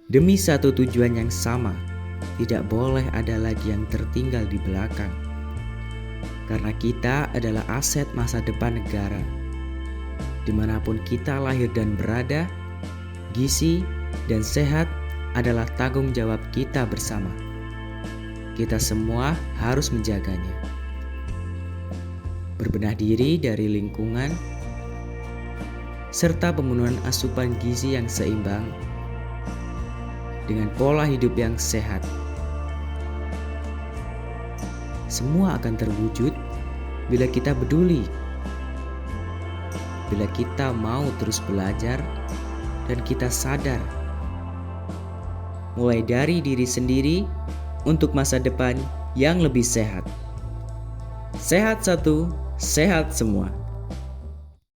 Demi satu tujuan yang sama, tidak boleh ada lagi yang tertinggal di belakang. Karena kita adalah aset masa depan negara. Dimanapun kita lahir dan berada, gizi dan sehat adalah tanggung jawab kita bersama. Kita semua harus menjaganya. Berbenah diri dari lingkungan, serta pemenuhan asupan gizi yang seimbang dengan pola hidup yang sehat. Semua akan terwujud bila kita peduli, bila kita mau terus belajar dan kita sadar, mulai dari diri sendiri untuk masa depan yang lebih sehat. Sehat satu, sehat semua.